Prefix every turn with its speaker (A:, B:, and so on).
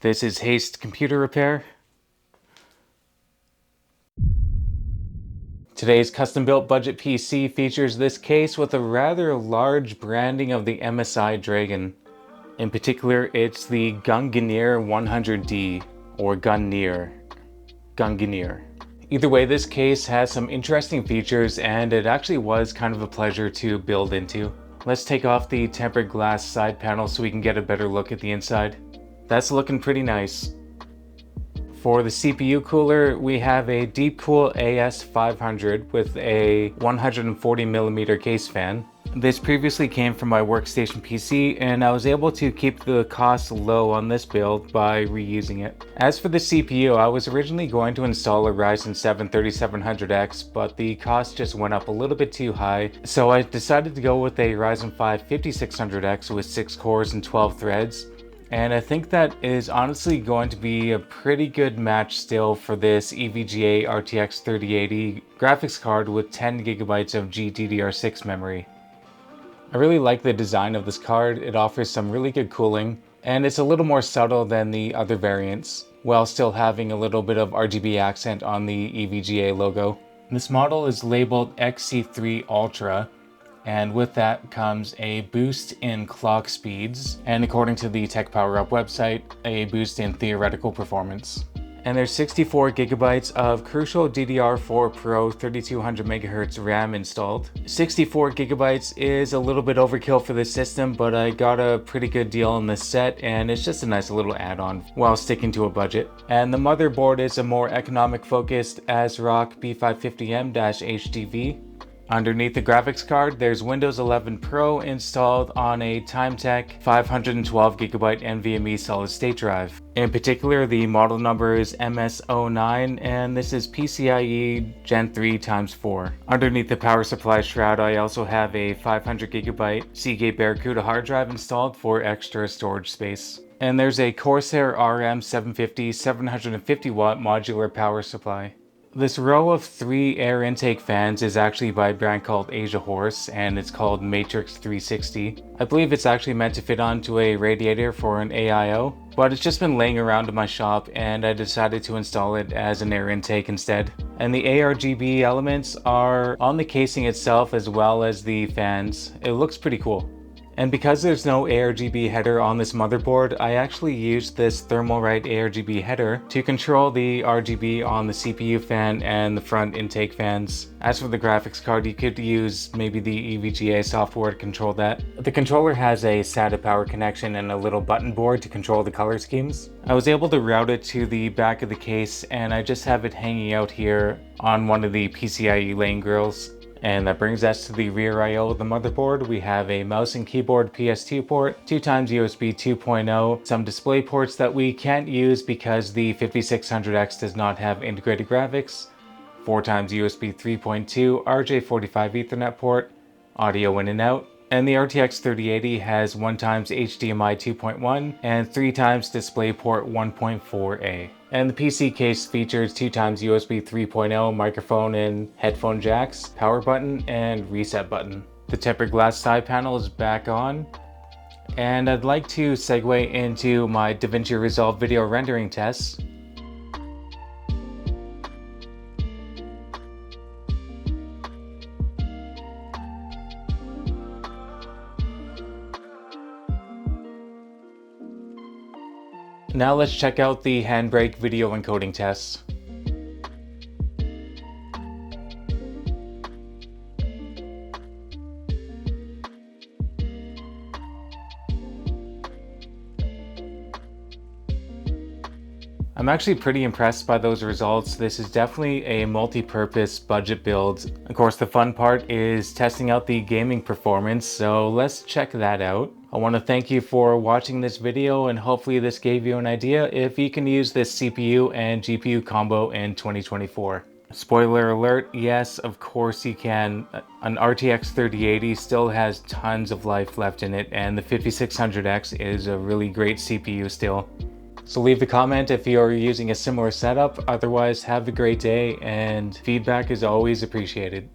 A: This is Haste Computer Repair. Today's custom-built budget PC features this case with a rather large branding of the MSI Dragon. In particular, it's the GunGnir 100D, or GunGnir. Either way, this case has some interesting features and it actually was kind of a pleasure to build into. Let's take off the tempered glass side panel so we can get a better look at the inside. That's looking pretty nice. For the CPU cooler, we have a Deepcool AS500 with a 140mm case fan. This previously came from my workstation PC and I was able to keep the cost low on this build by reusing it. As for the CPU, I was originally going to install a Ryzen 7 3700X, but the cost just went up a little bit too high, so I decided to go with a Ryzen 5 5600X with 6 cores and 12 threads. And I think that is honestly going to be a pretty good match still for this EVGA RTX 3080 graphics card with 10GB of GDDR6 memory. I really like the design of this card. It offers some really good cooling, and it's a little more subtle than the other variants, while still having a little bit of RGB accent on the EVGA logo. This model is labeled XC3 Ultra, and with that comes a boost in clock speeds, and according to the Tech Power Up website, a boost in theoretical performance. And there's 64GB of Crucial DDR4 Pro 3200MHz RAM installed. 64GB is a little bit overkill for this system, but I got a pretty good deal on this set, and it's just a nice little add-on while sticking to a budget. And the motherboard is a more economic-focused AsRock B550M-HDV. Underneath the graphics card, there's Windows 11 Pro installed on a Timetec 512GB NVMe solid-state drive. In particular, the model number is MS09, and this is PCIe Gen 3 x 4. Underneath the power supply shroud, I also have a 500GB Seagate Barracuda hard drive installed for extra storage space. And there's a Corsair RM750 750W modular power supply. This row of 3 air intake fans is actually by a brand called Asia Horse, and it's called Matrix 360. I believe it's actually meant to fit onto a radiator for an AIO, but it's just been laying around in my shop and I decided to install it as an air intake instead. And the ARGB elements are on the casing itself as well as the fans. It looks pretty cool. And because there's no ARGB header on this motherboard, I actually used this Thermalright ARGB header to control the RGB on the CPU fan and the front intake fans. As for the graphics card, you could use maybe the EVGA software to control that. The controller has a SATA power connection and a little button board to control the color schemes. I was able to route it to the back of the case, and I just have it hanging out here on one of the PCIe lane grills. And that brings us to the rear I/O of the motherboard. We have a mouse and keyboard PS2 port, 2x USB 2.0, some display ports that we can't use because the 5600X does not have integrated graphics, 4x USB 3.2 RJ45 Ethernet port, audio in and out, and the RTX 3080 has 1x HDMI 2.1 and 3x DisplayPort 1.4a. And the PC case features 2x USB 3.0 microphone and headphone jacks, power button, and reset button. The tempered glass side panel is back on, and I'd like to segue into my DaVinci Resolve video rendering tests. Now let's check out the Handbrake video encoding tests. I'm actually pretty impressed by those results. This is definitely a multi-purpose budget build. Of course, the fun part is testing out the gaming performance, so let's check that out. I want to thank you for watching this video, and hopefully this gave you an idea if you can use this CPU and GPU combo in 2024. Spoiler alert, yes, of course you can. An RTX 3080 still has tons of life left in it, and the 5600X is a really great CPU still. So leave a comment if you're using a similar setup. Otherwise, have a great day, and feedback is always appreciated.